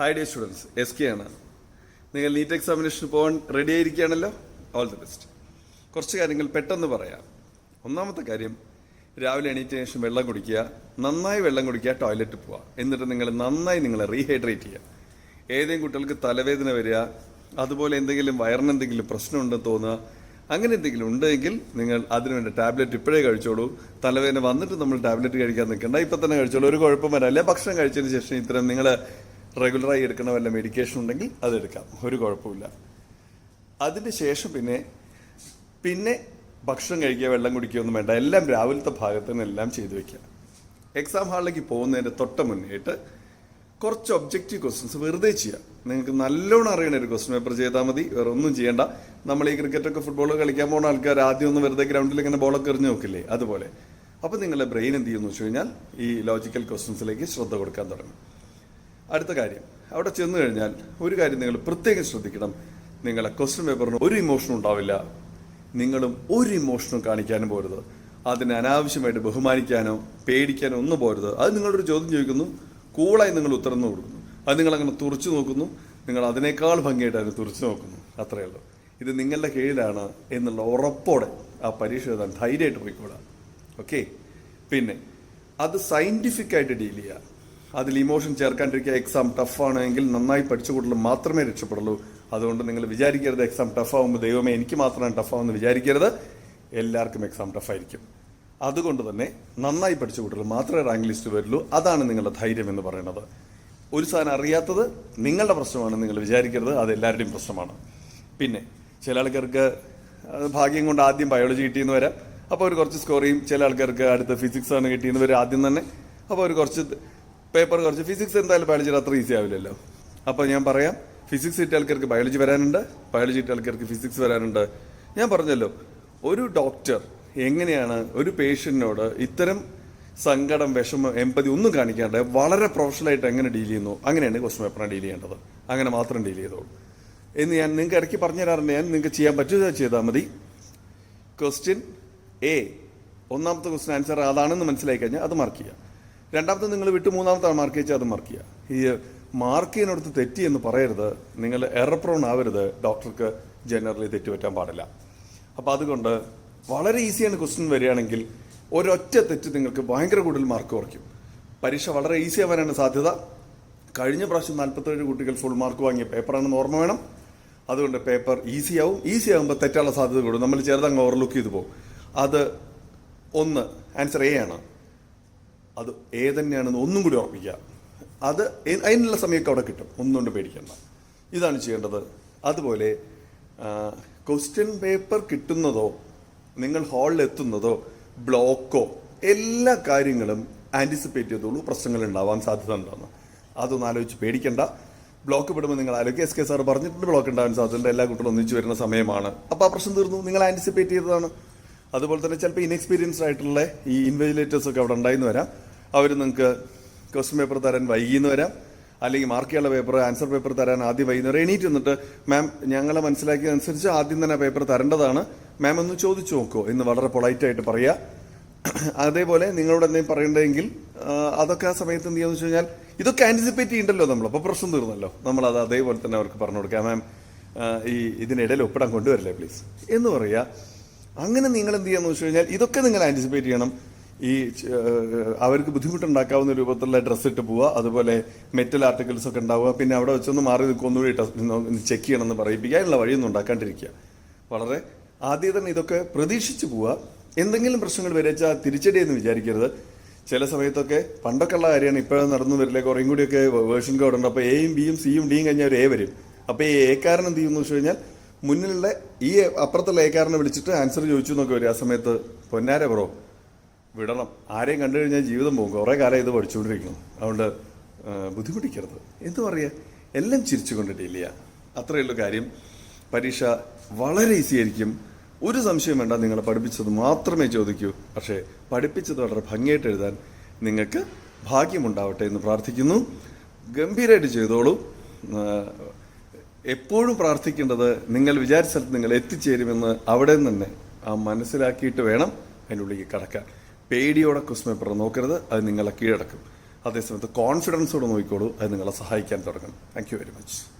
Hi dear students, SK ആണ്. നിങ്ങൾ NEET എക്സാമിനേഷന് പോകാൻ റെഡി ആയിരിക്കുകയാണല്ലോ. All the best. കുറച്ച് കാര്യങ്ങൾ പെട്ടെന്ന് പറയാം. ഒന്നാമത്തെ കാര്യം, രാവിലെ എണീറ്റതിന് ശേഷം വെള്ളം കുടിക്കുക, നന്നായി വെള്ളം കുടിക്കുക, ടോയ്ലറ്റിൽ പോവുക. എന്നിട്ട് നിങ്ങളെ റീഹൈഡ്രേറ്റ് ചെയ്യുക. ഏതെങ്കിലും കുട്ടികൾക്ക് തലവേദന വരിക, അതുപോലെ എന്തെങ്കിലും വയറിനെന്തെങ്കിലും പ്രശ്നമുണ്ടെന്ന് തോന്നുക, അങ്ങനെ എന്തെങ്കിലും ഉണ്ടെങ്കിൽ നിങ്ങൾ അതിനുവേണ്ടി ടാബ്ലറ്റ് ഇപ്പോഴേ കഴിച്ചോളൂ. തലവേദന വന്നിട്ട് നമ്മൾ ടാബ്ലറ്റ് കഴിക്കാൻ നിൽക്കണ്ട, ഇപ്പം തന്നെ കഴിച്ചോളൂ. ഒരു കുഴപ്പം വരാല്ല. ഭക്ഷണം കഴിച്ചതിന് ശേഷം ഇത്തരം നിങ്ങൾ റെഗുലറായി എടുക്കുന്ന വല്ല മെഡിക്കേഷൻ ഉണ്ടെങ്കിൽ അതെടുക്കാം, ഒരു കുഴപ്പമില്ല. അതിന് ശേഷം പിന്നെ ഭക്ഷണം കഴിക്കുക, വെള്ളം കുടിക്കുകയൊന്നും വേണ്ട. എല്ലാം രാവിലത്തെ ഭാഗത്തിന് എല്ലാം ചെയ്തു വയ്ക്കുക. എക്സാം ഹാളിലേക്ക് പോകുന്നതിൻ്റെ തൊട്ട് മുന്നേറ്റ് കുറച്ച് ഒബ്ജക്റ്റീവ് ക്വസ്റ്റ്യൻസ് വെറുതെ ചെയ്യുക. നിങ്ങൾക്ക് നല്ലോണം അറിയണ ഒരു ക്വസ്റ്റ്യൻ പേപ്പർ ചെയ്താൽ മതി, വേറെ ഒന്നും ചെയ്യേണ്ട. നമ്മൾ ഈ ക്രിക്കറ്റൊക്കെ ഫുട്ബോൾ കളിക്കാൻ പോകുന്ന ആൾക്കാർ ആദ്യം ഒന്ന് വെറുതെ ഗ്രൗണ്ടിൽ ഇങ്ങനെ ബോളൊക്കെ എറിഞ്ഞ് നോക്കില്ലേ, അതുപോലെ. അപ്പോൾ നിങ്ങളുടെ ബ്രെയിൻ എന്ത് ചെയ്യുമെന്ന് വെച്ച് കഴിഞ്ഞാൽ ഈ ലോജിക്കൽ ക്വസ്റ്റ്യൻസിലേക്ക് ശ്രദ്ധ കൊടുക്കാൻ തുടങ്ങും. അടുത്ത കാര്യം, അവിടെ ചെന്ന് കഴിഞ്ഞാൽ ഒരു കാര്യം നിങ്ങൾ പ്രത്യേകം ശ്രദ്ധിക്കണം. നിങ്ങളെ ക്വസ്റ്റ്യൻ പേപ്പറിന് ഒരു ഇമോഷനും ഉണ്ടാവില്ല. നിങ്ങളും ഒരു ഇമോഷനും കാണിക്കാനും പോരുത്. അതിനെ അനാവശ്യമായിട്ട് ബഹുമാനിക്കാനോ പേടിക്കാനോ ഒന്നും പോരുത്. അത് നിങ്ങളൊരു ചോദ്യം ചോദിക്കുന്നു, കൂളായി നിങ്ങൾ ഉത്തരം കൊടുക്കുന്നു. അത് നിങ്ങളങ്ങനെ തുറച്ചു നോക്കുന്നു, നിങ്ങൾ അതിനേക്കാൾ ഭംഗിയായിട്ട് അതിനെ തുറച്ചു നോക്കുന്നു. അത്രയേ ഉള്ളൂ. ഇത് നിങ്ങളുടെ കീഴിലാണ് എന്നുള്ള ഉറപ്പോടെ ആ പരീക്ഷ എഴുതാൻ ധൈര്യമായിട്ട് പോയിക്കൂടാ. ഓക്കെ. പിന്നെ അത് സയൻറ്റിഫിക്കായിട്ട് ഡീൽ ചെയ്യുക. അതിൽ ഇമോഷൻ ചേർക്കാണ്ടിരിക്കുക. എക്സാം ടഫാണെങ്കിൽ നന്നായി പഠിച്ച കുട്ടികൾ മാത്രമേ രക്ഷപ്പെടുള്ളൂ. അതുകൊണ്ട് നിങ്ങൾ വിചാരിക്കരുത് എക്സാം ടഫാവുമ്പോൾ ദൈവമേ എനിക്ക് മാത്രമാണ് ടഫാവെന്ന് വിചാരിക്കരുത്. എല്ലാവർക്കും എക്സാം ടഫായിരിക്കും. അതുകൊണ്ട് തന്നെ നന്നായി പഠിച്ച കുട്ടികൾ മാത്രമേ റാങ്ക് ലിസ്റ്റ് വരുള്ളൂ. അതാണ് നിങ്ങളുടെ ധൈര്യം എന്ന് പറയുന്നത്. ഒരു സാധനം അറിയാത്തത് നിങ്ങളുടെ പ്രശ്നമാണ് നിങ്ങൾ വിചാരിക്കരുത്, അത് എല്ലാവരുടെയും പ്രശ്നമാണ്. പിന്നെ ചില ആൾക്കാർക്ക് ഭാഗ്യം കൊണ്ട് ആദ്യം ബയോളജി കിട്ടിയെന്ന് വരാം, അപ്പോൾ അവർ കുറച്ച് സ്കോർ ചെയ്യും. ചില ആൾക്കാർക്ക് അടുത്ത ഫിസിക്സ് ആണ് കിട്ടിയെന്ന് വരും ആദ്യം തന്നെ, അപ്പോൾ അവർ കുറച്ച് ഫിസിക്സ് എന്തായാലും ബയോളജി അത്ര ഈസി ആവില്ലല്ലോ. അപ്പോൾ ഞാൻ പറയാം, ഫിസിക്സ് കിട്ടിയ ആൾക്കാർക്ക് ബയോളജി വരാനുണ്ട്, ബയോളജി കിട്ടിയ ആൾക്കാർക്ക് ഫിസിക്സ് വരാനുണ്ട്. ഞാൻ പറഞ്ഞല്ലോ, ഒരു ഡോക്ടർ എങ്ങനെയാണ് ഒരു പേഷ്യൻറ്റിനോട് ഇത്തരം സങ്കടം, വിഷമം, എമ്പതി ഒന്നും കാണിക്കാണ്ട് വളരെ പ്രൊഫഷണലായിട്ട് എങ്ങനെ ഡീൽ ചെയ്യുന്നു, അങ്ങനെയാണ് ക്വസ്റ്റ്യൻ പേപ്പറിനെ ഡീൽ ചെയ്യേണ്ടത്. അങ്ങനെ മാത്രം ഡീൽ ചെയ്തോളൂ എന്ന് ഞാൻ നിങ്ങൾക്ക് ഇടയ്ക്ക് പറഞ്ഞു തരാറുണ്ട്. ഞാൻ നിങ്ങൾക്ക് ചെയ്യാൻ പറ്റുക ചെയ്താൽ മതി. ക്വസ്റ്റ്യൻ A, ഒന്നാമത്തെ ക്വസ്റ്റ്യൻ ആൻസർ അതാണെന്ന് മനസ്സിലാക്കി കഴിഞ്ഞാൽ അത് മാർക്ക് ചെയ്യുക. രണ്ടാമത്തെ നിങ്ങൾ വിട്ട് മൂന്നാമത്തെ മാർക്ക് ചെയ്ച്ചാൽ അത് മാർക്ക് ചെയ്യുക. ഈ മാർക്ക് ചെയ്യുന്നിടത്ത് തെറ്റി എന്ന് പറയരുത്. നിങ്ങൾ എറർ പ്രോൺ ആവരുത്. ഡോക്ടർക്ക് ജനറലി തെറ്റുപറ്റാൻ പാടില്ല. അപ്പോൾ അതുകൊണ്ട് വളരെ ഈസിയാണ് ക്വസ്റ്റ്യൻ വരികയാണെങ്കിൽ ഒരൊറ്റ തെറ്റ് നിങ്ങൾക്ക് ഭയങ്കര കൂടുതൽ മാർക്ക് കുറയ്ക്കും. പരീക്ഷ വളരെ ഈസി ആവാനാണ് സാധ്യത. കഴിഞ്ഞ പ്രാവശ്യം 47 കുട്ടികൾ ഫുൾ മാർക്ക് വാങ്ങിയ പേപ്പറാണെന്ന് ഓർമ്മ വേണം. അതുകൊണ്ട് പേപ്പർ ഈസി ആവുമ്പോൾ തെറ്റാനുള്ള സാധ്യത കൂടും. നമ്മൾ ചെറുതങ്ങ് ഓവർലുക്ക് ചെയ്തു പോകും. അത് ഒന്ന് ആൻസർ A ആണ്. അത് A തന്നെയാണെന്ന് ഒന്നും കൂടി ഉറപ്പിക്കുക. അത് അതിനുള്ള സമയമൊക്കെ അവിടെ കിട്ടും, ഒന്നുകൊണ്ട് പേടിക്കേണ്ട. ഇതാണ് ചെയ്യേണ്ടത്. അതുപോലെ ക്വസ്റ്റ്യൻ പേപ്പർ കിട്ടുന്നതോ നിങ്ങൾ ഹാളിൽ എത്തുന്നതോ ബ്ലോക്കോ എല്ലാ കാര്യങ്ങളും ആൻറ്റിസിപ്പേറ്റ് ചെയ്തോളൂ. പ്രശ്നങ്ങൾ ഉണ്ടാവാൻ സാധ്യത ഉണ്ടെന്ന് അതൊന്നും ആലോചിച്ച് പേടിക്കേണ്ട. ബ്ലോക്ക് പെടുമ്പോൾ നിങ്ങൾ ആലോചിക്കുക, SK സാർ പറഞ്ഞിട്ടുണ്ട് ബ്ലോക്ക് ഉണ്ടാവാൻ സാധ്യതയുണ്ട്, എല്ലാ കുട്ടികളും ഒന്നിച്ച് വരുന്ന സമയമാണ്. അപ്പോൾ ആ പ്രശ്നം തീർന്നു, നിങ്ങൾ ആൻറ്റിസിപ്പേറ്റ് ചെയ്തതാണ്. അതുപോലെ തന്നെ ചിലപ്പോൾ ഇൻഎക്സ്പീരിയൻസ്ഡ് ആയിട്ടുള്ള ഈ ഇൻവിജിലേറ്റേഴ്സൊക്കെ അവിടെ ഉണ്ടായിന്ന് വരാം. അവർ നിങ്ങൾക്ക് ക്വസ്റ്റ്യൻ പേപ്പർ തരാൻ വൈകിയെന്ന് വരാം, അല്ലെങ്കിൽ മാർക്ക് ചെയ്യാനുള്ള പേപ്പർ, ആൻസർ പേപ്പർ തരാൻ ആദ്യം വൈകുന്നേരം എണീറ്റ് വന്നിട്ട് മാം ഞങ്ങളെ മനസ്സിലാക്കിയതനുസരിച്ച് ആദ്യം തന്നെ ആ പേപ്പർ തരേണ്ടതാണ്, മാം ഒന്ന് ചോദിച്ചു നോക്കുമോ എന്ന് വളരെ പൊളൈറ്റായിട്ട് പറയുക. അതേപോലെ നിങ്ങളോട് എന്തെങ്കിലും പറയേണ്ടതെങ്കിൽ അതൊക്കെ ആ സമയത്ത് എന്ത് ചെയ്യുമെന്ന് വെച്ച് കഴിഞ്ഞാൽ ഇതൊക്കെ ആൻറ്റിസിപ്പേറ്റ് ചെയ്യണ്ടല്ലോ നമ്മൾ, അപ്പോൾ പ്രശ്നം തീർന്നല്ലോ. നമ്മളത് അതേപോലെ തന്നെ അവർക്ക് പറഞ്ഞു കൊടുക്കാം, മാം ഇതിനിടയിൽ ഒപ്പിടാൻ കൊണ്ടുവരില്ലേ പ്ലീസ് എന്ന് പറയുക. അങ്ങനെ നിങ്ങൾ എന്ത് ചെയ്യാന്ന് വെച്ച് കഴിഞ്ഞാൽ ഇതൊക്കെ നിങ്ങൾ ആൻറ്റിസിപ്പേറ്റ് ചെയ്യണം. ഈ അവർക്ക് ബുദ്ധിമുട്ടുണ്ടാക്കാവുന്ന രൂപത്തിലുള്ള ഡ്രസ്സ് ഇട്ട് പോവുക, അതുപോലെ മെറ്റൽ ആർട്ടിക്കിൾസ് ഒക്കെ ഉണ്ടാവുക, പിന്നെ അവിടെ വെച്ചൊന്ന് മാറി നിൽക്കൊന്നുകൂടി ചെക്ക് ചെയ്യണമെന്ന് പറയിപ്പിക്കാനുള്ള വഴിയൊന്നും ഉണ്ടാക്കാണ്ടിരിക്കുക. വളരെ ആദ്യം തന്നെ ഇതൊക്കെ പ്രതീക്ഷിച്ച് പോവുക. എന്തെങ്കിലും പ്രശ്നങ്ങൾ വരച്ചാൽ തിരിച്ചടിയെന്ന് വിചാരിക്കരുത്. ചില സമയത്തൊക്കെ പണ്ടൊക്കെ ഉള്ള കാര്യമാണ്, ഇപ്പോഴും നടന്നു വരില്ല. കുറേയും കൂടിയൊക്കെ വേർഷൻ കോഡ് ഉണ്ട്. അപ്പോൾ Aയും Bയും Cയും Dയും കഴിഞ്ഞാൽ ഒരു A വരും. അപ്പോൾ ഈ എക്കാരൻ എന്ത് ചെയ്യുമെന്ന് വെച്ച് കഴിഞ്ഞാൽ മുന്നിലുള്ള ഈ അപ്പുറത്തുള്ള എക്കാരനെ വിളിച്ചിട്ട് ആൻസർ ചോദിച്ചു എന്നൊക്കെ വരും. ആ സമയത്ത് പൊന്നാര ബ്രോ വിടണം, ആരെയും കണ്ടു കഴിഞ്ഞാൽ ജീവിതം പോകും. കുറേ കാലം ഇത് പഠിച്ചുകൊണ്ടിരിക്കണം, അതുകൊണ്ട് ബുദ്ധിമുട്ടിക്കരുത് എന്ന് പറയുക. എല്ലാം ചിരിച്ചുകൊണ്ട് ഡീൽ ചെയ്യുക. അത്രയുള്ള കാര്യം. പരീക്ഷ വളരെ ഈസി ആയിരിക്കും, ഒരു സംശയം വേണ്ട. നിങ്ങളെ പഠിപ്പിച്ചത് മാത്രമേ ചോദിക്കൂ. പക്ഷേ പഠിപ്പിച്ചത് വളരെ ഭംഗിയായിട്ട് എഴുതാൻ നിങ്ങൾക്ക് ഭാഗ്യമുണ്ടാവട്ടെ എന്ന് പ്രാർത്ഥിക്കുന്നു. ഗംഭീരമായിട്ട് ചെയ്തോളൂ. എപ്പോഴും പ്രാർത്ഥിക്കേണ്ടത് നിങ്ങൾ വിചാരിച്ച സ്ഥലത്ത് നിങ്ങൾ എത്തിച്ചേരുമെന്ന് അവിടെ തന്നെ മനസ്സിലാക്കിയിട്ട് വേണം അതിൻ്റെ ഉള്ളിലേക്ക് കടക്കാൻ. പേടിയോടെ ക്വസ്റ്റ്യൻ പേപ്പർ നോക്കരുത്, അത് നിങ്ങളെ കീഴടക്കും. അതേസമയത്ത് കോൺഫിഡൻസോടെ നോക്കിക്കോളൂ, അത് നിങ്ങളെ സഹായിക്കാൻ തുടങ്ങും. Thank you very much.